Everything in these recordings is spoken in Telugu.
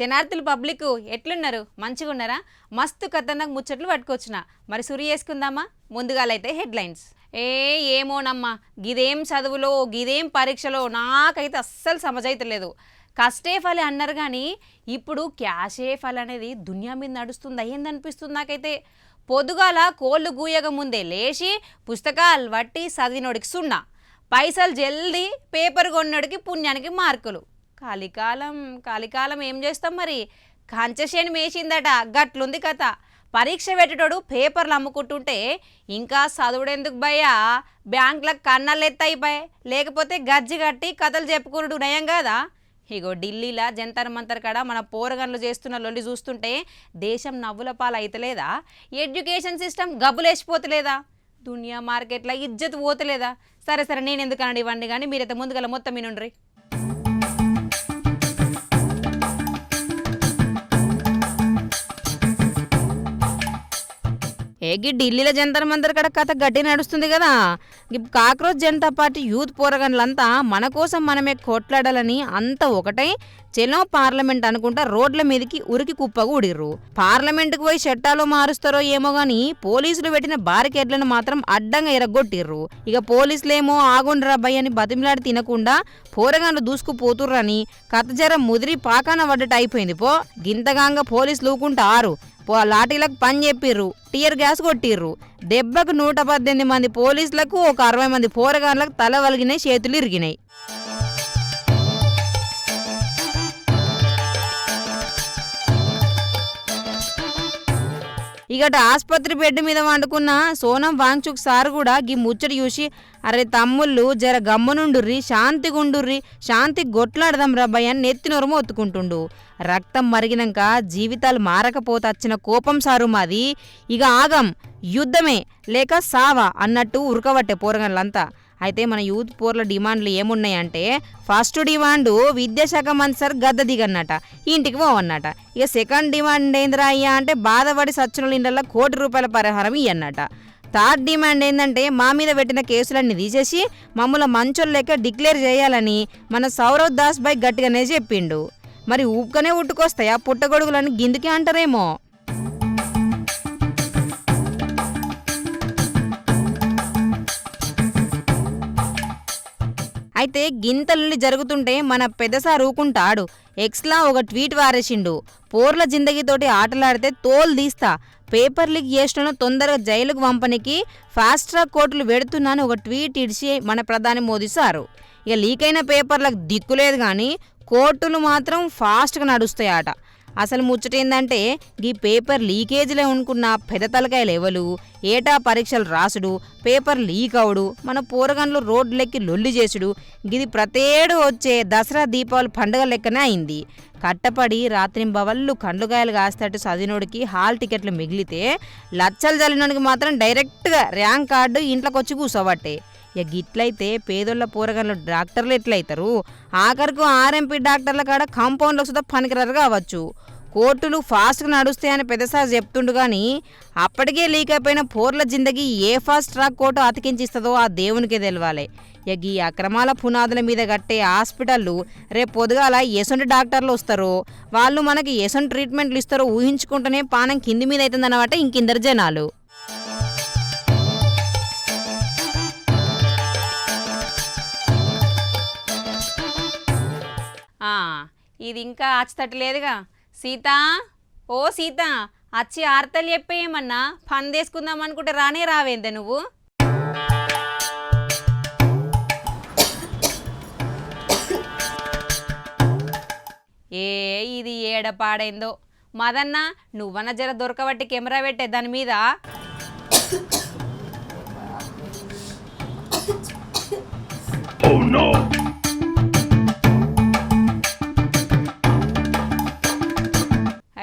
శనార్థులు పబ్లిక్ ఎట్లున్నారు? మంచిగా ఉన్నారా? మస్తు ఖతర్నాక్ ముచ్చట్లు పట్టుకొచ్చిన. మరి సురి చేసుకుందామా? ముందుగాలైతే హెడ్లైన్స్. ఏమోనమ్మా, గిదేం చదువులో గిదేం పరీక్షలో నాకైతే అస్సలు సమజైతలేదు. కష్టే ఫలి అన్నారు కానీ ఇప్పుడు క్యాషే ఫల్ అనేది దునియా మీద నడుస్తుంది అయ్యిందనిపిస్తుంది నాకైతే. పొద్దుగాల కోళ్ళు గూయక ముందే లేచి పుస్తకాలు వట్టి చదివినోడికి సున్నా, పైసలు జల్దీ పేపర్ కొన్నోడికి పుణ్యానికి మార్కులు. కాలికాలం ఏం చేస్తాం మరి? కంచెసేని మేసిందట, గట్లుంది కథ. పరీక్ష పెట్టేటోడు పేపర్లు అమ్ముకుంటుంటే ఇంకా చదువుడెందుకు భయ్యా? బ్యాంకులకు కన్నాలు ఎత్తయిపోయాయి, లేకపోతే గజ్జి కట్టి కథలు చెప్పుకున్నాడు నయం కాదా? ఇగో ఢిల్లీలో జంతర్ మంతర్ కాడ మన పోరగన్లు చేస్తున్న లొల్లి చూస్తుంటే దేశం నవ్వుల పాలు అయితలేదా? Education system గబ్బులేసిపోతలేదా? దునియా మార్కెట్లో ఇజ్జత్ పోతలేదా? సరే నేను ఎందుకనండి ఇవ్వండి, కానీ మీరైతే ముందుగల మొత్తం వినుండ్రి. ఢిల్లీలో జంతర్ మంతర్ కాడ కథ గట్టి నడుస్తుంది కదా. కాక్రోచ్ జనతా పార్టీ యూత్ పోరగన్లంతా మన కోసం మనమే కొట్లాడాలని అంతా ఒకటై చెలో పార్లమెంట్ అనుకుంటా రోడ్ల మీదకి ఉరికి కుప్పగూడిర్రు. పార్లమెంటుకు పోయి చట్టాలు మారుస్తారో ఏమో గాని పోలీసులు పెట్టిన బారికేడ్లను మాత్రం అడ్డంగా ఎరగొట్టిర్రు. ఇక పోలీసులేమో ఆగుండ్రా భయ్ అని బతిమిలాడి తినకుండా పోరగాన్లు దూసుకుపోతుర్రని కథ జర ముదిరి పాకాన పడ్డట్టు అయిపోయింది. గింతగాంగా పోలీసులు ఊకుంటారు. లాఠీలకు పని చెప్పిర్రు, టియర్ గ్యాస్ కొట్టిర్రు. దెబ్బకు 118 మంది పోలీసులకు, ఒక 60 మంది పోరగాన్లకు తల వలిగినాయి, చేతులు ఇరిగినాయి. ఇగట ఆసుపత్రి బెడ్ మీద వండుకున్న సోనం వాంగ్చుక్ సార్ కూడా గీ ముచ్చట చూసి, అరే తమ్ముళ్ళు జర గమ్మునుండుర్రి, శాంతిగుండుర్రి, శాంతి గొట్లాడదాం రబ్బాయి అని నెత్తినోరు మొత్తుకుంటుండు. రక్తం మరిగినాక జీవితాలు మారకపోతే వచ్చిన కోపం సారు మాది. ఇక ఆగం, యుద్ధమే లేక సావా అన్నట్టు ఉరకబట్టే పోరగన్లంతా. అయితే మన యూత్ పోర్ల డిమాండ్లు ఏమున్నాయంటే, ఫస్ట్ డిమాండు విద్యాశాఖ మంత్రి సార్ గద్ద దిగన్నట, ఇంటికి పోవన్నట. ఇక సెకండ్ డిమాండ్ ఏంద్రా అయ్యా అంటే, బాధపడి సచ్చునుల ఇండ్ల ₹1,00,00,000 పరిహారం ఇయ్యన్నట. థర్డ్ డిమాండ్ ఏంటంటే, మా మీద పెట్టిన కేసులన్నీ తీసేసి మమ్మల్ని మంచోళ్ళు లెక్క డిక్లేర్ చేయాలని మన సౌరవ్ దాస్ భాయ్ గట్టిగానే చెప్పిండు. మరి ఊపుకనే ఉట్టుకొస్తాయా పుట్టగొడుగులని గిందుకే అంటారేమో. అయితే గింతలుండి జరుగుతుంటే మన పెద్దసారు ఊకుంటాడు. ఎక్స్లా ఒక ట్వీట్ వారేసిండు, పోర్ల జిందగీతోటి ఆటలాడితే తోలు తీస్తా, పేపర్ లీక్ చేసిన తొందరగా జైలుకు పంపనికి ఫాస్ట్ ట్రాక్ కోర్టులు పెడుతున్నాను ఒక ట్వీట్ ఇడిచి మన ప్రధాని మోదీ సారు. ఇక లీక్ అయిన పేపర్లకు దిక్కులేదు కానీ కోర్టులు మాత్రం ఫాస్ట్గా నడుస్తాయట. అసలు ముచ్చటేందంటే, ఈ పేపర్ లీకేజీలో అనుకున్న పెద్ద తలకాయలు ఎవలు, ఏటా పరీక్షలు రాసుడు, పేపర్ లీక్ అవుడు, మన పోరగన్లు రోడ్లెక్కి లొల్లి చేసుడు, గిది ప్రతేడు వచ్చే దసరా దీపావళి పండుగ లెక్కనే అయింది. కట్టపడి రాత్రింబవళ్ళు కండ్లుగాయలు కాస్తట్టు చదివినోడికి హాల్ టికెట్లు మిగిలితే, లచ్చలు చల్లినోడికి మాత్రం డైరెక్ట్గా ర్యాంక్ కార్డు ఇంట్లోకి వచ్చి కూర్చోబట్టే. ఇక గిట్లయితే పేదోళ్ళ పోరగాళ్ళు డాక్టర్లు ఎట్లయితారు? ఆఖరికి ఆర్ఎంపీ డాక్టర్ల కాడ కాంపౌండ్లకు సుధా పనికిరారు కావచ్చు. కోర్టులు ఫాస్ట్గా నడుస్తాయని పెద్దసారి చెప్తుండు కానీ అప్పటికే లీక్ అయిపోయిన పోర్ల జిందగీ ఏ ఫాస్ట్ ట్రాక్ కోర్టు అతికించిస్తుందో ఆ దేవునికే తెలవాలి. ఇక ఈ అక్రమాల పునాదుల మీద కట్టే హాస్పిటళ్ళు రేపు పొద్దుగాల ఎసొంటి డాక్టర్లు వస్తారో, వాళ్ళు మనకి ఎసొంటి ట్రీట్మెంట్లు ఇస్తారో ఊహించుకుంటూనే పానం కింది మీద అవుతుందన్నమాట ఇంకిందరు జనాలు. ఇది ఇంకా ఆచతట్టలేదుగా. సీత, ఓ సీత, వచ్చి ఆర్తలు చెప్పేయమన్నా పందేసుకుందాం అనుకుంటే రానే రావేందే నువ్వు? ఇది ఏడపాడైందో. మదన్న నువ్వన్న జర దొరకబట్టి కెమెరా పెట్టే దాని మీద.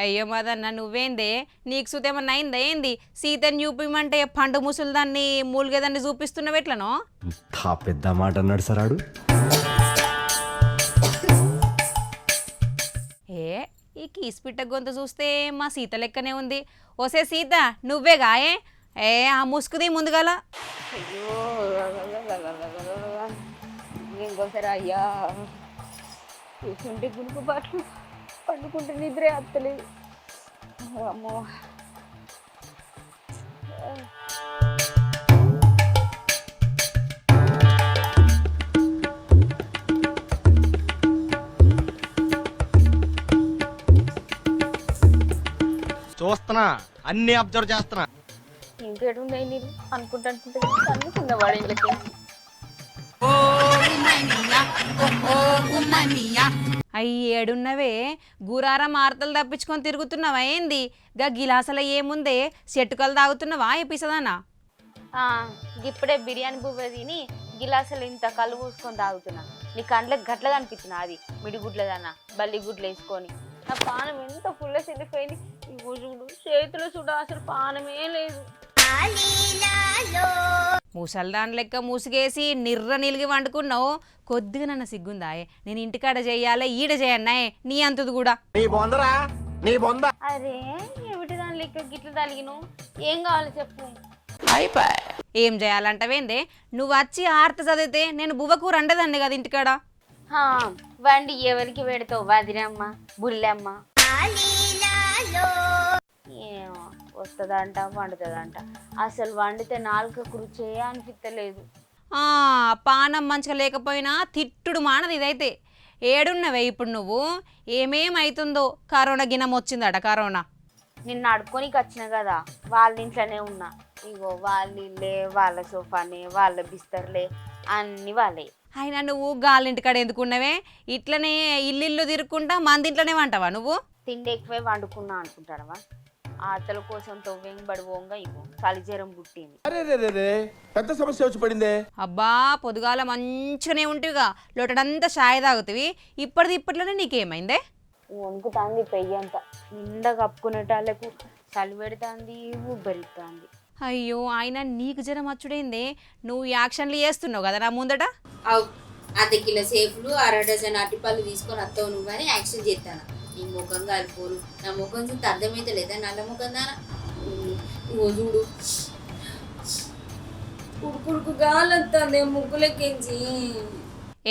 అయ్యో మదన్న నువ్వేందే, నీకు సుతేమన్నా అయిందా ఏంది? సీతని చూపిమంటే పండు ముసలి దాన్ని మూలిగేదాన్ని చూపిస్తున్నావు ఎట్లనో? పెద్ద మాట అన్నాడు సరాడు. ఈ కీసిపిట్ట గొంతు చూస్తే మా సీత లెక్కనే ఉంది. ఓసే సీత నువ్వేగా? ఆ ముసుకుది ముందుగాల. అయ్యో ఇంకోసారి అయ్యా కూర్చుంటే గులుపు పాటలు పండుకుంటే నిద్రే అత్తలేదు. అమ్మో చూస్తున్నా, అన్ని అబ్జర్వ్ చేస్తున్నా. ఇంకేడున్నాయి నీళ్ళు అనుకుంటా అనుకున్న వాడు ఇంట్లోకి. అయ్యేడున్నవే గురారం ఆర్తలు తప్పించుకొని తిరుగుతున్నావా ఏంది? గా గిలాసల ఏముందే చెట్టుకలు తాగుతున్నావా ఎపిసదానా? ఇప్పుడే బిర్యానీ బువ్వ తిని గిలాసులు ఇంత కళ్ళు పూసుకొని తాగుతున్నా. నీ కండ్లకు గట్ల కనిపిస్తున్నా, అది మిడిగుడ్లదన్నా బల్లి గుడ్లు వేసుకొని. నా పానం ఎంత ఫుల్ చెల్లిపోయింది. ఇగో చూడు చేతులు చూడ అసలు పానమే లేదు. ముసల్దాన్ లెక్క మూసిగేసి నిర్ర నిలిగి వండుకున్నావు. కొద్దిగా నన్ను సిగ్గుందాయే. నేను ఇంటికాడ చెయ్యాలే ఈడ చేయన్నాయే నీ అంతది కూడా. అరే ఏమిటి దాని లెక్క గిట్ల తలిగిను? ఏం కావాలి చెప్పు. ఏం చేయాలంటవేందే? నువ్వు వచ్చి ఆర్త చదివితే నేను బువ్వకూర అండదండి కదా ఇంటికాడ. వండి ఎవరికి పెడతావు? వదినమ్మ బుల్లెమ్మ ఏమో వస్తుందంట వండుతుందంట. అసలు వండితే నాలుక రుచే అనిపించలేదు. పానం మంచిగా లేకపోయినా తిట్టుడు మానది ఇదైతే. ఏడున్నవే ఇప్పుడు నువ్వు? ఏమేమైతుందో? కరోనా గినం వచ్చిందట. కరోనా నిన్ను అడుక్కోనికి వచ్చిన కదా, వాళ్ళ ఇంట్లోనే ఉన్నా. ఇగో వాళ్ళ ఇల్లే, వాళ్ళ సోఫానే, వాళ్ళ బిస్తర్లే అన్ని వాళ్ళే. అయినా నువ్వు గాలింటికాడ ఎందుకున్నవే? ఇట్లనే ఇల్లు తిరుక్కుంటా మందింట్లోనే వంటవా నువ్వు? తిండి ఎక్కువే వండుకున్నా అనుకుంటానవా? ఆటల కోసం తొవ్వేం బడిపోంగా ఇగో కలిజ్వరం పుట్టింది. పెద్ద సమస్య వచ్చి పడిందే. అబ్బా పొదుగాల మంచిగానే ఉంటివిగా, లోటడంతా షాయి తాగుతావి. ఇప్పట్లోనే నీకేమైందే? వణుకుతాంది పెయ్యంత. నిండా కప్పుకునేటాళ్ళకు చలి పెడుతుంది, ఉబ్బరిస్తుంది. అయ్యో ఆయన నీకు జ్వరం వచ్చుడైందే? నువ్వు యాక్షన్లు చేస్తున్నావు కదా నా ముందట. అవు అర్ధ కిలో సేఫ్లు, అర డజన్ అరటిపళ్ళు తీసుకొని వస్తావు నువ్వు అని యాక్షన్ చేస్తాను. నీ ముఖం కాలిపోను. నా ముఖం చూస్తే అర్థమైతే లేదా? నల్ల ముఖం దానా చూడు కుడుకుడుకు గాలంతా ముగ్గులెక్కించి.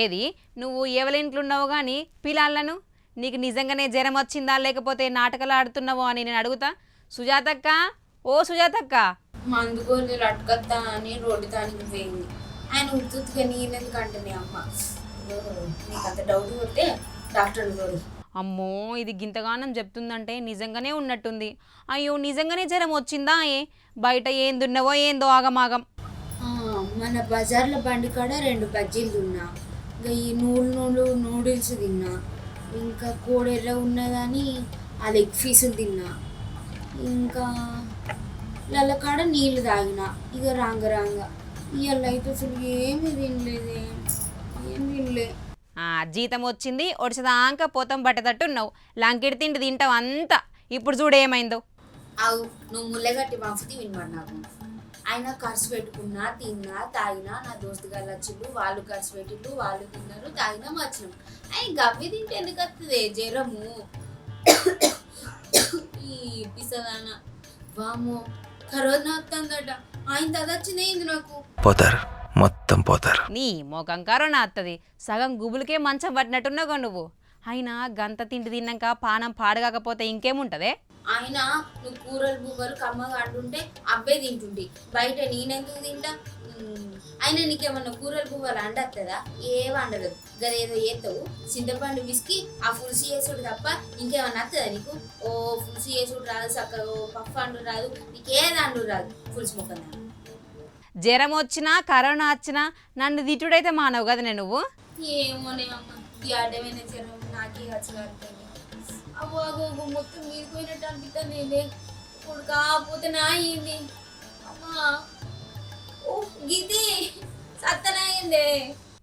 ఏది నువ్వు ఎవరింట్లో ఉన్నావు కానీ పిల్లలను నీకు నిజంగానే జ్వరం వచ్చిందా లేకపోతే నాటకాలు ఆడుతున్నావో అని నేను అడుగుతా. సుజాతక్క, ఓ సుజాతక్క, మందుకొని అట్టుకొత్తా అని రోడ్డు తానికి పోయింది. ఆయన ఉత్తుగా నేనెందుకంటే మీ అమ్మ నీకు అంత డౌట్ కొడితే డాక్టర్ని తోడు. అమ్మో ఇది గింతగానం చెప్తుందంటే నిజంగానే ఉన్నట్టుంది. అయ్యో నిజంగానే జ్వరం వచ్చిందా? బయట ఏందున్నావో ఏందో ఆగమాగం. మన బజార్లో బండి కాడ 2 బజ్జీలు తిన్నా, ఇంకా ఈ నూడిల్స్ తిన్నా, ఇంకా కోడెర్ర ఉన్నదని ఆ లెగ్ పీసులు తిన్నా, ఇంకా కాడ నీళ్ళు తాగిన. ఇక రాంగ ఇవాళ అయితే అసలు ఏమీ తినలేదే, ఏం తినలే. జీతం వచ్చింది ఒడిసదాంక పోతాం పట్టేటట్టున్నావు. లంకిడి తిండి తింటావు అంతా. ఇప్పుడు చూడు ఏమైందో. అవు నువ్వు ముల్లెగట్టి పంపితే వినమాట. నాకు ఆయన ఖర్చు పెట్టుకున్నా, తిన్నా, తాగినా, నా దోస్తు గారు వచ్చిండు, వాళ్ళు ఖర్చు పెట్టిండు, వాళ్ళు తిన్నారు, తాగినా వచ్చినాం. ఆయన గవ్వి తింటే ఎందుకు వస్తుంది జ్వరము? ఈ పిసదాన వామో కరోనా వస్తుందట. ఆయన తదొచ్చింది ఏంది నాకు? పోతారు, మొత్తం పోతారు. నీ మొఖం కరోనా వస్తుంది. సగం గుబులకే మంచం పట్టినట్టున్నావు నువ్వు. అయినా గంత తిండి తిన్నాక పానం పాడగాకపోతే ఇంకేముంటదే? ఆయన నువ్వు కూరలు బువ్వలు కమ్మగా అంటుంటే అవ్వే తింటుండి, బయట నేనెందుకు తింటా? అయినా నీకేమన్నా కూరలు బువ్వలు అండొస్తుందా? ఏం వండదు. గదేదో చేస్తావు, చింతపండు విసికి ఆ పులుసు చేసుడు తప్ప ఇంకేమన్నా వస్తుందా నీకు? ఓ పులుసు చేసుడు రాదు, చక్కగా పప్పు అండు రాదు, నీకేది అండు రాదు, పులుసు మొక్కదా. జ్వరం వచ్చినా కరోనా వచ్చినా నన్ను తిట్టుడైతే మానవు కదా నువ్వు. ఏమోనే అమ్మ, ఈ అడ్డమైన జ్వరం నాకే వచ్చి అవ్వ అగోగో మొత్తం మీరిపోయినట్టు అనిపిస్తుంది. నేనే ఇప్పుడు కాకపోతే నా అయింది అమ్మా. ఓ గీతి సత్తనయిందే.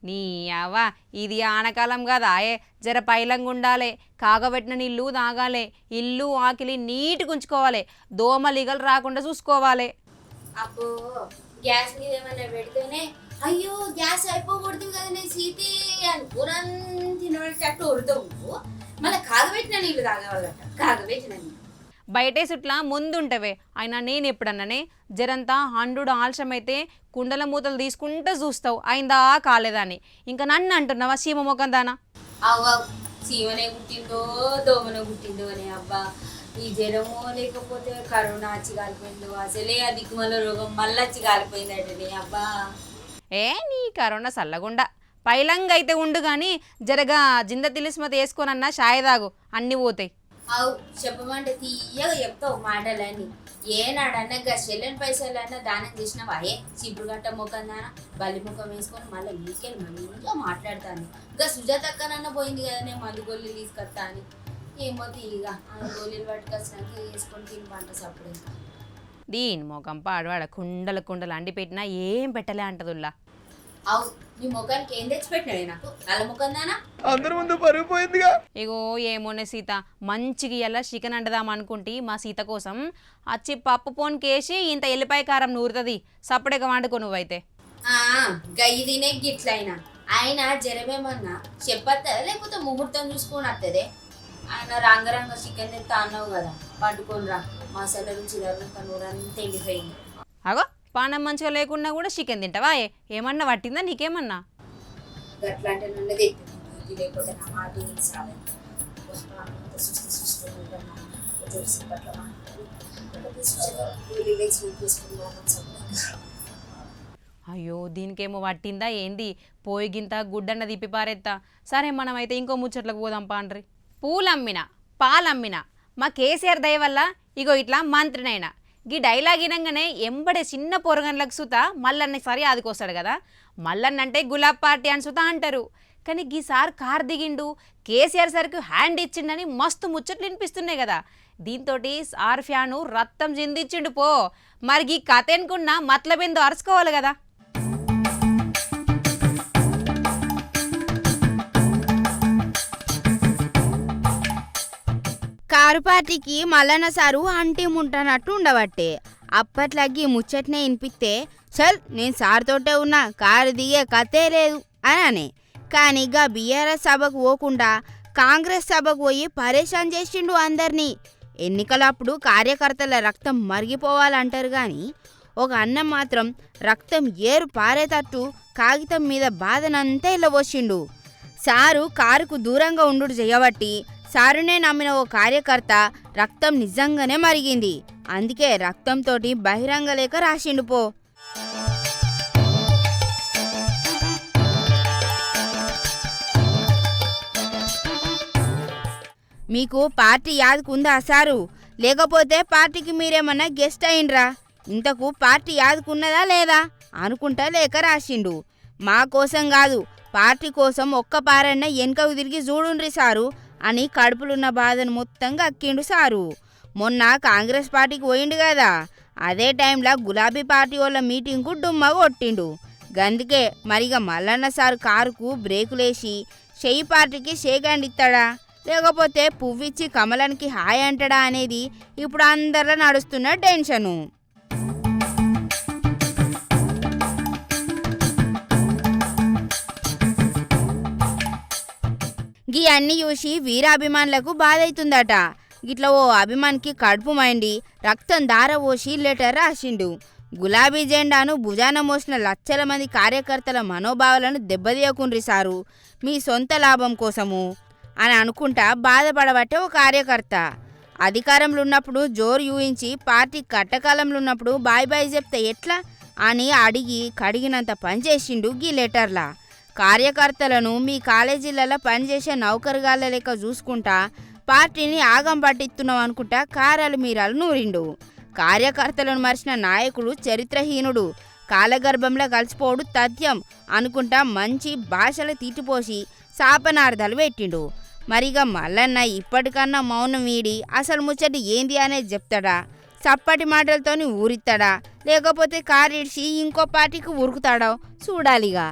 నీ అవ్వ ఇది ఆనకాలం కదా. జర పైలంగా ఉండాలి, కాగబెట్టిన నీళ్ళు తాగాలి, ఇల్లు ఆకిలి నీట్గా ఉంచుకోవాలి, దోమలిగలు రాకుండా చూసుకోవాలి. అబ్బో గ్యాస్ మీద ఏమన్నా పెడితేనే అయ్యో గ్యాస్ అయిపోకూడదు కదా నేను సీతి అని కూరంతా తినబెట్టేటట్టు ఉడతావు. మళ్ళీ కాగబెట్టిన నీళ్ళు తాగవాలట, కాగబెట్టిన నీళ్ళు. బయటే సుట్లా ముందుంటవే. అయినా నేను ఎప్పుడన్నానే జరంతా హండ్రుడు ఆలస్యమైతే కుండల మూతలు తీసుకుంటూ చూస్తావు అయిందా కాలేదా అని. ఇంకా నన్ను అంటున్నావా సీమ మొఖం దానా? అవ్వ సీమనే గుట్టిందో దోమనే గుట్టిందో అనే అబ్బా ఈ జ్వరమో లేకపోతే కరోనా వచ్చి కాలిపోయిందో అసలే ఆ దిక్కుమల రోగం మళ్ళీ వచ్చి కాలిపోయిందటనే అబ్బా. ఏ నీ కరోనా సల్లగుండా పైలంగా అయితే ఉండు కానీ జరగా జింద తిలిస్మత వేసుకోనన్నా షాయి తాగు అన్నీ పోతాయి. అవు చెప్పమంటే తీయగా చెప్తావు మాటలన్నీ. ఏనాడన్నా గా చెల్లెని పైసలన్నా దానం చేసినావా? చిప్పుడు గట్ట ముఖం దానా బల్లి ముఖం వేసుకొని మళ్ళీ మీకెళ్ళి మంచిగా మాట్లాడతాను. ఇంకా సుజాత అక్కనన్నా పోయింది కదా నేను మందు గోళీలు తీసుకొస్తా అని. ఏమో తీయగా ఆ గోళీలు పట్టుకొచ్చినాక వేసుకొని తిని పంట సప్పుడు. ఇంకా దీని ముఖం పాడవాడ కుండలు కుండలు అండి పెట్టినా ఏం పెట్టలే అంటదుల్లా. అవు నీ ముఖానికి ఏం తెచ్చిపెట్టినాడే నాకు నల్ల ముఖం దానా? అందరి ముందు పరుగు పోయిందిగా. ఇగో ఏమోనే సీత మంచిగా ఇలా చికెన్ అంటదాం అనుకుంటే మా సీత కోసం వచ్చి పప్పు పోన్కేసి ఇంత ఎల్లిపాయ కారం నూరుతుంది సప్పుడేగా వండుకో నువ్వైతే. గయ్యి తినే గిట్లయినా ఆయన జ్వరమేమన్నా చెప్పత్తా లేకపోతే ముహూర్తం చూసుకొని వస్తుంది. ఆయన రంగరంగ చికెన్ తెస్తా అన్నావు కదా పట్టుకొని రా మసాలా నుంచి నూరంతా ఎండిపోయింది. అగో పానం మంచిగా లేకున్నా కూడా చికెన్ తింటావా? ఏమన్నా పట్టిందా నీకేమన్నా? గట్లా అంటే నన్ను తెచ్చి లేకపోతే నా మాట అయ్యో దీనికేమో పట్టిందా ఏంది? పోయి గింత గుడ్డన్న తిప్పి పారేత్తా. సరే మనమైతే ఇంకో ముచ్చట్లకు పోదాం పాండ్రి. పూలమ్మిన పాలమ్మిన మా కేసీఆర్ దయ వల్ల ఇగో ఇట్లా మంత్రినైనా గీ డైలాగ్ వినంగానే ఎంబడే చిన్న పొరగన్లకు సుత మల్లన్న సరి ఆదుకొస్తాడు కదా. మల్లన్న అంటే గులాబ్ పార్టీ అని సుత అంటారు. కానీ గీసారి కార్ దిగిండు కేసీఆర్ సరికి హ్యాండ్ ఇచ్చిండని మస్తు ముచ్చట్లు వినిపిస్తున్నాయి కదా. దీంతో సార్ ఫ్యాను రక్తం చిందించిండు పో. మరి ఈ కథ ఎనుకున్నా మతలబిందో అరుచుకోవాలి కదా. కారు పార్టీకి మల్లన్న సారు అంటీ ముంటనట్టు ఉండబట్టే అప్పట్లాగి ముచ్చట్నే వినిపిస్తే చల్ నేను సార్తోటే ఉన్నా కారు దిగే కథే లేదు అని. కానీ గా బీఆర్ఎస్ సభకు పోకుండా కాంగ్రెస్ సభకు పోయి పరేషాన్ చేసిండు అందరినీ. ఎన్నికలప్పుడు కార్యకర్తల రక్తం మరిగిపోవాలంటారు కానీ ఒక అన్నం మాత్రం రక్తం ఏరు పారేటట్టు కాగితం మీద బాధనంతా ఇళ్ళబోసిండు. సారు కారుకు దూరంగా ఉండు చేయబట్టి సారునే నమ్మిన ఓ కార్యకర్త రక్తం నిజంగానే మరిగింది. అందుకే రక్తంతోటి బహిరంగ లేఖ రాసిండు పో. మీకు పార్టీ యాదుకుందా సారు? లేకపోతే పార్టీకి మీరేమన్నా గెస్ట్ అయిండ్రా? ఇంతకు పార్టీ యాదుకున్నదా లేదా అనుకుంటా లేఖ రాసిండు. మా కోసం కాదు పార్టీ కోసం ఒక్క పారన్న వెనుకకు తిరిగి చూడుండ్రి సారు అని కడుపులున్న బాధను మొత్తంగా అక్కిండు సారు. మొన్న కాంగ్రెస్ పార్టీకి పోయిండు కదా, అదే టైంలో గులాబీ పార్టీ వాళ్ళ మీటింగ్కు డుమ్మ కొట్టిండు. గందుకే మరిగా మల్లన్న సారు కారుకు బ్రేకులేసి చెయ్యి పార్టీకి షేక్ హ్యాండ్ ఇస్తాడా లేకపోతే పువ్విచ్చి కమలానికి హాయ్ అంటాడా అనేది ఇప్పుడు అందరిలో నడుస్తున్న టెన్షను. గీ అన్ని చూసి వీరాభిమానులకు బాధ అవుతుందట. గిట్లా ఓ అభిమానికి కడుపు మైండి రక్తం దారపోసి లెటర్ రాసిండు. గులాబీ జెండాను భుజాన మోసిన లక్షల మంది కార్యకర్తల మనోభావాలను దెబ్బతీయకుండ్రి సారు మీ సొంత లాభం కోసము అని అనుకుంటా బాధపడబట్టే ఓ కార్యకర్త. అధికారంలో ఉన్నప్పుడు జోరు యూహించి పార్టీ కట్టకాలంలో ఉన్నప్పుడు బాయ్ బాయ్ చెప్తే ఎట్లా అని అడిగి కడిగినంత పనిచేసిండు గీ లెటర్లా. కార్యకర్తలను మీ కాలేజీలలో పనిచేసే నౌకరుగాళ్ళ లెక్క చూసుకుంటా పార్టీని ఆగం పట్టిస్తున్నాం అనుకుంటా కారాలు మీరాలు నూరిండు. కార్యకర్తలను మరిచిన నాయకుడు చరిత్రహీనుడు, కాలగర్భంలో కలిసిపోడు తథ్యం అనుకుంటా మంచి భాషలు తీటిపోసి శాపనార్థాలు పెట్టిండు. మరిగా మల్లన్న ఇప్పటికన్నా మౌనం వీడి అసలు ముచ్చటి ఏంది అనేది చెప్తాడా? చప్పటి మాటలతోని ఊరిస్తాడా లేకపోతే కారిడిచి ఇంకో పార్టీకి ఉరుకుతాడో చూడాలిగా.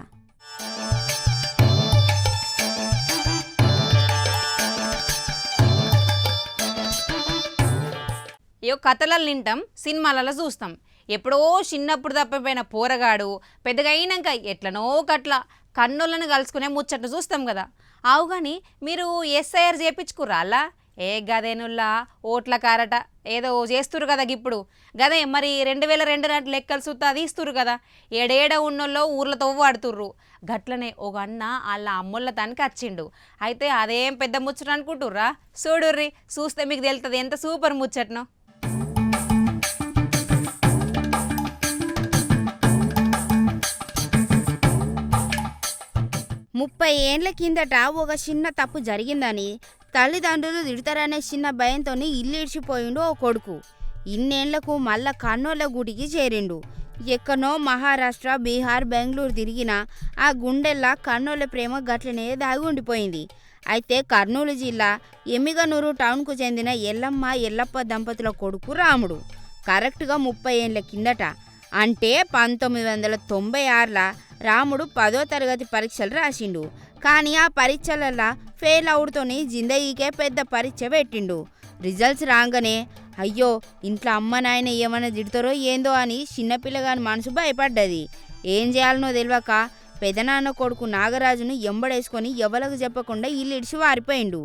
ఏ కథలలో వింటాం, సినిమాలలో చూస్తాం. ఎప్పుడో చిన్నప్పుడు తప్పిపోయిన పోరగాడు పెద్దగా అయినాక ఎట్లనో కట్ల కన్నులను కలుసుకునే ముచ్చట్లు చూస్తాం కదా. అవు కానీ మీరు ఎస్ఐఆర్ చేయించుకుర్రా? అలా ఏ గదేనుల్లా ఓట్ల కారట ఏదో చేస్తురు కదా ఇప్పుడు గదే మరి 2002 నాటి లెక్కలు సుత్తా తీస్తురు కదా ఏడేడ ఉన్నోళ్ళు ఊర్ల తవ్వు ఆడుతుర్రు గట్లనే ఒక అన్న వాళ్ళ అమ్మోళ్ళ తనకి వచ్చిండు అయితే అదేం పెద్ద ముచ్చట అనుకుంటుర్రా చూడుర్రి చూస్తే మీకు తెలుస్తుంది ఎంత సూపర్ ముచ్చట్నో 30 ఏండ్ల కిందట ఒక చిన్న తప్పు జరిగిందని తల్లిదండ్రులు తిడతారనే చిన్న భయంతో ఇల్లు ఇడిచిపోయిండు ఓ కొడుకు. ఇన్నేళ్లకు మళ్ళా కన్నోళ్ళ గుడికి చేరిండు. ఎక్కనో మహారాష్ట్ర, బీహార్, బెంగళూరు తిరిగినా ఆ గుండెల్లా కన్నోళ్ళ ప్రేమ గట్లనే దాగి ఉండిపోయింది. అయితే కర్నూలు జిల్లా ఎమ్మిగనూరు టౌన్కు చెందిన ఎల్లమ్మ ఎల్లప్ప దంపతుల కొడుకు రాముడు కరెక్ట్గా 30 ఏండ్ల కిందట అంటే 1996లా రాముడు 10వ తరగతి పరీక్షలు రాసిండు. కానీ ఆ పరీక్షలల్లా ఫెయిల్ అవుడుతోని జిందగీకే పెద్ద పరీక్ష పెట్టిండు. రిజల్ట్స్ రాగానే అయ్యో ఇంట్లో అమ్మ నాయన ఏమైనా తిడతారో ఏందో అని చిన్నపిల్లగాని మనసు భయపడ్డది. ఏం చేయాలనో తెలియక పెదనాన్న కొడుకు నాగరాజును ఎంబడేసుకొని ఎవలకు చెప్పకుండా ఇల్లు ఇడిచి వారిపోయిండు.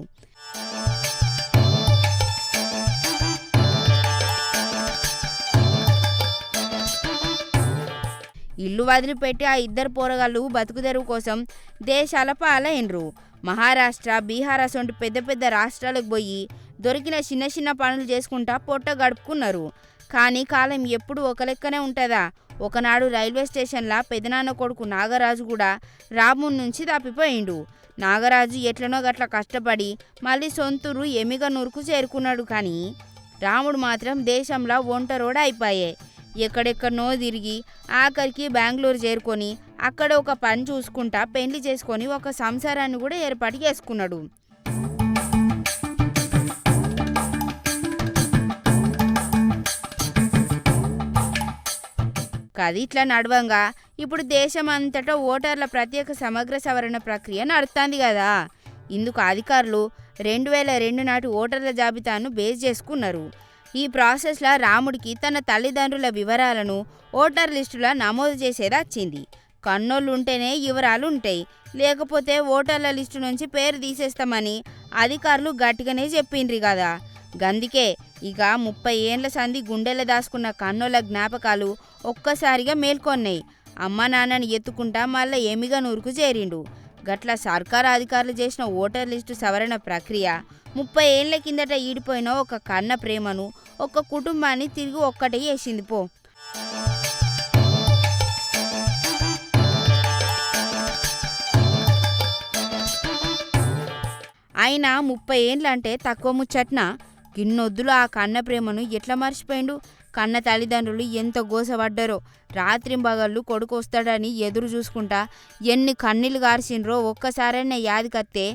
ఇల్లు వదిలిపెట్టి ఆ ఇద్దరు పోరగాళ్ళు బతుకుదెరువు కోసం దేశాల పాలైనరు. మహారాష్ట్ర, బీహార్ అసొంటి పెద్ద పెద్ద రాష్ట్రాలకు పోయి దొరికిన చిన్న చిన్న పనులు చేసుకుంటా పొట్ట గడుపుకున్నారు. కానీ కాలం ఎప్పుడు ఒక లెక్కనే ఉంటుందా? ఒకనాడు రైల్వే స్టేషన్లా పెదనాన్న కొడుకు నాగరాజు కూడా రాముడి నుంచి తప్పిపోయిండు. నాగరాజు ఎట్లనో గట్ల కష్టపడి మళ్ళీ సొంతూరు ఎమ్మిగనూరుకు చేరుకున్నాడు. కానీ రాముడు మాత్రం దేశంలో ఒంటరోడు అయిపోయే. ఎక్కడెక్కడనో తిరిగి ఆఖరికి బెంగళూరు చేరుకొని అక్కడ ఒక పని చూసుకుంటా పెళ్లి చేసుకొని ఒక సంసారాన్ని కూడా ఏర్పాటు చేసుకున్నాడు. కది ఇట్లా నడవంగా ఇప్పుడు దేశం అంతటా ఓటర్ల ప్రత్యేక సమగ్ర సవరణ ప్రక్రియ నడుస్తుంది కదా. ఇందుకు అధికారులు 2002 నాటి ఓటర్ల జాబితాను బేస్ చేసుకున్నారు. ఈ ప్రాసెస్లో రాముడికి తన తల్లిదండ్రుల వివరాలను ఓటర్ లిస్టులో నమోదు చేసేది వచ్చింది. కన్నోళ్ళు ఉంటేనే వివరాలు ఉంటాయి, లేకపోతే ఓటర్ల లిస్టు నుంచి పేరు తీసేస్తామని అధికారులు గట్టిగానే చెప్పిండ్రు కదా. గందుకే ఇక 30 ఏండ్ల సంధి గుండెల దాచుకున్న కన్నోళ్ళ జ్ఞాపకాలు ఒక్కసారిగా మేల్కొన్నాయి. అమ్మ నాన్నని ఎత్తుకుంటా మళ్ళీ ఎమ్మిగనూరుకు చేరిండు. గట్ల సర్కారు అధికారులు చేసిన ఓటర్ లిస్టు సవరణ ప్రక్రియ 30 ఏండ్ల కిందట ఈడిపోయిన ఒక కన్న ప్రేమను, ఒక కుటుంబాన్ని తిరిగి ఒక్కటే చేసింది పో. అయినా 30 ఏండ్లంటే తక్కువ ముచ్చట్న? గిన్నొద్దులు ఆ కన్న ప్రేమను ఎట్లా మర్చిపోయిండు? కన్న తల్లిదండ్రులు ఎంత గోసపడ్డారో. రాత్రింబగళ్ళు కొడుకు వస్తాడని ఎదురు చూసుకుంటా ఎన్ని కన్నీళ్ళు గార్చిండ్రో ఒక్కసారైనా యాదికత్తే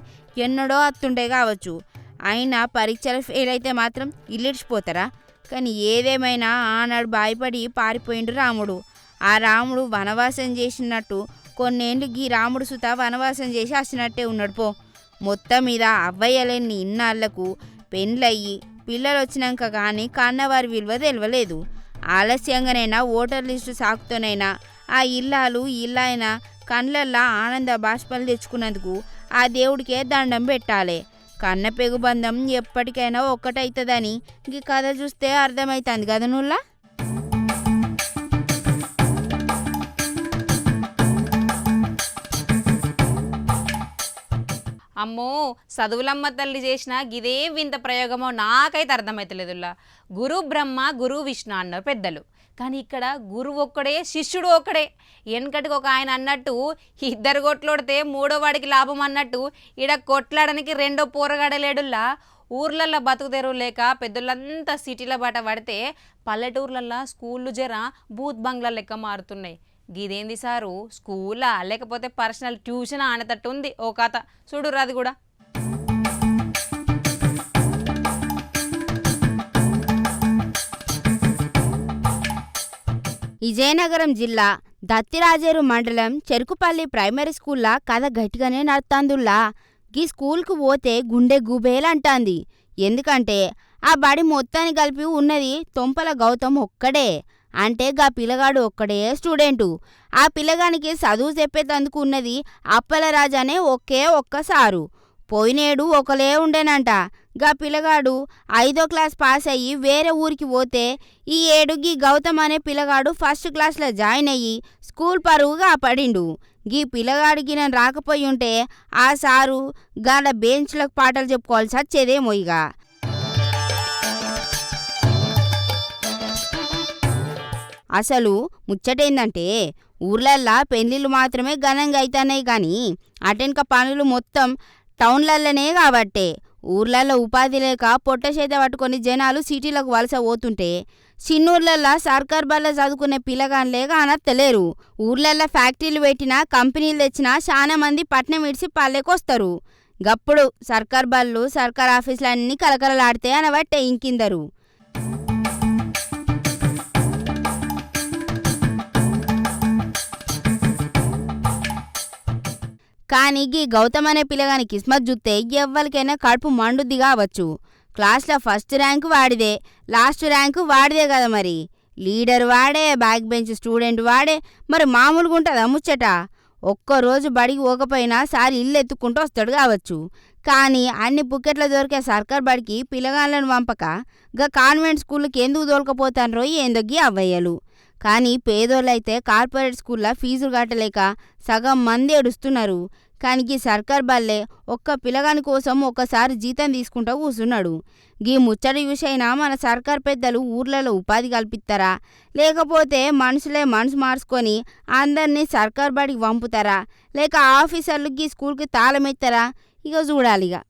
ఎన్నడో అత్తుంటే కావచ్చు. అయినా పరీక్షలు ఫెయిల్ అయితే మాత్రం ఇల్లిడిచిపోతారా? కానీ ఏదేమైనా ఆనాడు భయపడి పారిపోయిండు రాముడు. ఆ రాముడు వనవాసం చేసినట్టు కొన్నేండ్లకి ఈ రాముడు సుత వనవాసం చేసి వచ్చినట్టే ఉన్నాడు పో. మొత్తం మీద అవ్వయ్యలేని ఇన్నాళ్లకు పెండ్లయ్యి పిల్లలు వచ్చినాక కానీ కన్నవారి విలువ తెలియలేదు. ఆలస్యంగానైనా ఓటర్ లిస్టు సాకుతోనైనా ఆ ఇల్లాయన కండ్లల్లా ఆనంద బాష్పాలు తెచ్చుకున్నందుకు ఆ దేవుడికే దండం పెట్టాలి. కన్న పెగు బంధం ఎప్పటికైనా ఒక్కటవుతుందని ఈ కథ చూస్తే అర్థమవుతుంది కదా నువ్వులా. అమ్మో చదువులమ్మ తల్లి చేసిన గిదే వింత ప్రయోగమో నాకైతే అర్థమవుతలేదుల్లా. గురు బ్రహ్మ గురు విష్ణు అన్నారు పెద్దలు, కానీ ఇక్కడ గురువు ఒక్కడే శిష్యుడు ఒక్కడే. వెనకటికి ఒక ఆయన అన్నట్టు ఇద్దరు కొట్లాడితే మూడో వాడికి లాభం అన్నట్టు ఈడ కొట్లాడడానికి రెండో పోరగాడలేడుల్లా. ఊర్లల్లో బతుకుదెరువు లేక పెద్దలంతా సిటీల బాట పడితే పల్లెటూర్లల్లో స్కూళ్ళు జర బూత్ బంగ్లా లెక్క మారుతున్నాయి. గిదేంది సారు స్కూలా లేకపోతే పర్సనల్ ట్యూషన్ ఆనతట్టు ఉంది ఓ కథ. చూడుర్రు అది కూడా. విజయనగరం జిల్లా దత్తిరాజేరు మండలం చెరుకుపల్లి ప్రైమరీ స్కూల్లో కథ గట్టిగానే నడుతాందుల్లా. గీ స్కూల్కు పోతే గుండె గుబేలంటాంది. ఎందుకంటే ఆ బడి మొత్తాన్ని కలిపి ఉన్నది తొంపల గౌతమ్ ఒక్కడే. అంటే గా పిల్లగాడు ఒక్కడే స్టూడెంటు. ఆ పిల్లగానికి చదువు చెప్పేటందుకు ఉన్నది అప్పలరాజు అనే ఒకే ఒక్క సారు. పోయినేడు ఒకలే ఉండేనంట. గా పిల్లగాడు 5వ క్లాస్ పాస్ అయ్యి వేరే ఊరికి పోతే ఈ ఏడు గీ గౌతమ్ అనే పిల్లగాడు ఫస్ట్ క్లాస్లో జాయిన్ అయ్యి స్కూల్ పరువుగా పడిండు. గీ పిల్లగాడికి నేను రాకపోయి ఉంటే ఆ సారు గాడ బెంచ్లకు పాటలు చెప్పుకోవాల్సి వచ్చేదేమో. ఇక అసలు ముచ్చటేందంటే ఊర్లల్లా పెళ్లిళ్ళు మాత్రమే ఘనంగా అవుతున్నాయి కానీ అటెనక పనులు మొత్తం టౌన్లల్లనే కాబట్టే. ఊర్లల్లో ఉపాధి లేక పొట్ట చేత పట్టుకొని జనాలు సిటీలకు వలస పోతుంటే చిన్నూర్లల్లో సర్కార్ బల్ల చదువుకునే పిల్లగాన్లే కానత్తలేరు. ఊర్లల్లో ఫ్యాక్టరీలు పెట్టినా కంపెనీలు తెచ్చినా చాలా మంది పట్నం ఇడిసి పల్లెకొస్తారు. గప్పుడు సర్కార్ బళ్ళు సర్కార్ ఆఫీసులు అన్నీ కలకలలాడితే అనబట్టే ఇంకిందరు. కానీ గీ గౌతమ్ అనే పిల్లగాని కిస్మత్ చూస్తే ఎవ్వరికైనా కడుపు మండుద్ది కావచ్చు. క్లాస్లో ఫస్ట్ ర్యాంకు వాడిదే, లాస్ట్ ర్యాంకు వాడిదే కదా మరి. లీడర్ వాడే, బ్యాక్ బెంచ్ స్టూడెంట్ వాడే, మరి మామూలుగా ఉంటుందా ముచ్చట? ఒక్కరోజు బడికి పోకపోయినా సారి ఇల్లు ఎత్తుకుంటూ వస్తాడు కావచ్చు. కానీ అన్ని పుక్కెట్లు దొరికే సర్కార్ బడికి పిల్లగాళ్ళను పంపక గా కాన్వెంట్ స్కూళ్ళకి ఎందుకు దొరకపోతాన్రో ఏందొగ్గి అవ్వయ్యలు. కానీ పేదోళ్ళైతే కార్పొరేట్ స్కూల్లో ఫీజులు కట్టలేక సగం మంది ఏడుస్తున్నారు. కానీ గీ సర్కార్ బల్లే ఒక్క పిల్లగాని కోసం ఒక్కసారి జీతం తీసుకుంటూ కూర్చున్నాడు. గీ ముచ్చటి విషయన మన సర్కార్ పెద్దలు ఊర్లలో ఉపాధి కల్పిస్తారా, లేకపోతే మనుషులే మనసు మార్చుకొని అందరినీ సర్కార్ బడికి పంపుతారా, లేక ఆఫీసర్లు గీ స్కూల్కి తాళం ఎత్తారా? ఇక చూడాలిగా.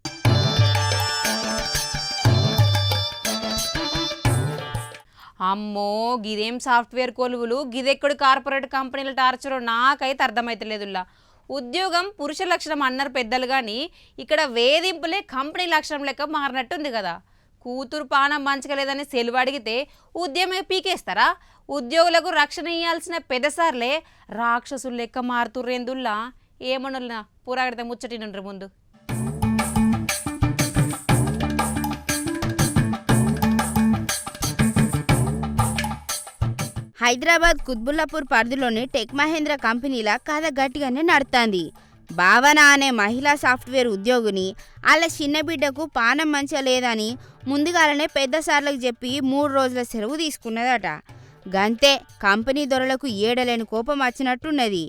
అమ్మో గిదేం సాఫ్ట్వేర్ కొలువులు, గిదెక్కడు కార్పొరేట్ కంపెనీల టార్చర్ నాకైతే అర్థమైతలేదుల్లా. ఉద్యోగం పురుష లక్షణం అన్నారు పెద్దలు కానీ ఇక్కడ వేధింపులే కంపెనీ లక్షణం లెక్క మారినట్టుంది కదా. కూతురు పానం మంచిగా లేదని సెలవు అడిగితే ఉద్యమే పీకేస్తారా? ఉద్యోగులకు రక్షణ ఇవ్వాల్సిన పెద్దసార్లే రాక్షసులు లెక్క మారుతుర్రేందుల్లా. ఏమనున్నా పూరాగడితే ముచ్చటినుండ్రి ముందు. హైదరాబాద్ కుత్బుల్లాపూర్ పరిధిలోని టెక్ మహేంద్ర కంపెనీల కథ గట్టిగానే నడుతుంది. భావన అనే మహిళా సాఫ్ట్వేర్ ఉద్యోగిని వాళ్ళ చిన్న బిడ్డకు పానం మంచిగా లేదని ముందుగాలనే పెద్ద సార్లకు చెప్పి 3 రోజుల సెలవు తీసుకున్నదట. గంతే కంపెనీ దొరలకు ఏడలేని కోపం వచ్చినట్టున్నది.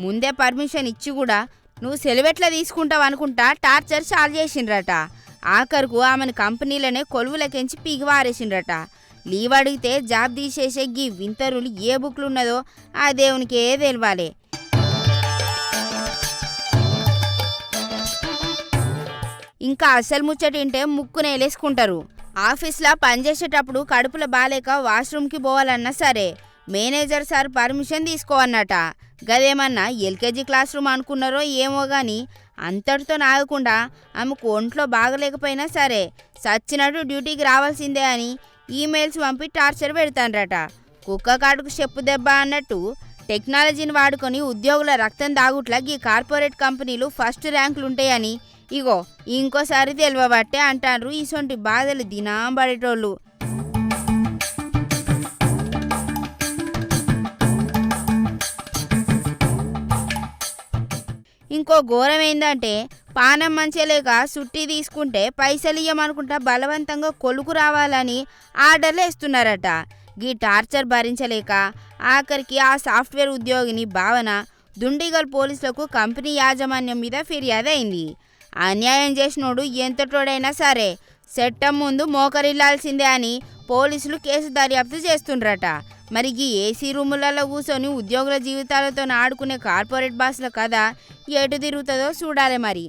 ముందే పర్మిషన్ ఇచ్చి కూడా నువ్వు సెలవెట్లా తీసుకుంటావు అనుకుంటా టార్చర్ చాలు చేసిండ్రట. ఆఖరుకు ఆమెను కంపెనీలనే కొలువులకెంచి పీగివారేసిండ్రట. లీవ్ అడిగితే జాబ్ తీసేసే గీ వింతరులు ఏ బుక్లు ఉన్నదో ఆ దేవునికే తెలవాలి. ఇంకా అసలు ముచ్చటింటే ముక్కునే వేసుకుంటారు. ఆఫీస్లో పనిచేసేటప్పుడు కడుపులో బాలేక వాష్రూమ్కి పోవాలన్నా సరే మేనేజర్ సార్ పర్మిషన్ తీసుకోవన్నట. గదేమన్నా ఎల్కేజీ క్లాస్ రూమ్ అనుకున్నారో ఏమో కానీ అంతటితో ఆగకుండా ఆమెకు ఒంట్లో బాగలేకపోయినా సరే సచ్చినట్టు డ్యూటీకి రావాల్సిందే అని ఈమెయిల్స్ పంపి టార్చర్ పెడతాన్రట. కుక్క కాటుకు చెప్పు దెబ్బ అన్నట్టు టెక్నాలజీని వాడుకొని ఉద్యోగుల రక్తం దాగుట్లా ఈ కార్పొరేట్ కంపెనీలు ఫస్ట్ ర్యాంకులు ఉంటాయని ఇగో ఇంకోసారి తెలియబట్టే అంటారు ఇసొంటి బాధలు దినం పడేటోళ్ళు. ఇంకో ఘోరం ఏందంటే పానం మంచిగా లేక సుట్టి తీసుకుంటే పైసలు ఇయ్యమనుకుంటా బలవంతంగా కొలుకు రావాలని ఆర్డర్లు ఇస్తున్నారట. గీ టార్చర్ భరించలేక ఆఖరికి ఆ సాఫ్ట్వేర్ ఉద్యోగిని భావన దుండిగల్ పోలీసులకు కంపెనీ యాజమాన్యం మీద ఫిర్యాదు అయింది. అన్యాయం చేసినోడు ఎంతటోడైనా సరే చట్టం ముందు మోకరిల్లాల్సిందే అని పోలీసులు కేసు దర్యాప్తు చేస్తుండ్రట. మరి ఈ ఏసీ రూములలో కూర్చొని ఉద్యోగుల జీవితాలతో ఆడుకునే కార్పొరేట్ బాస్ల కథ ఎటు తిరుగుతుందో చూడాలి మరి.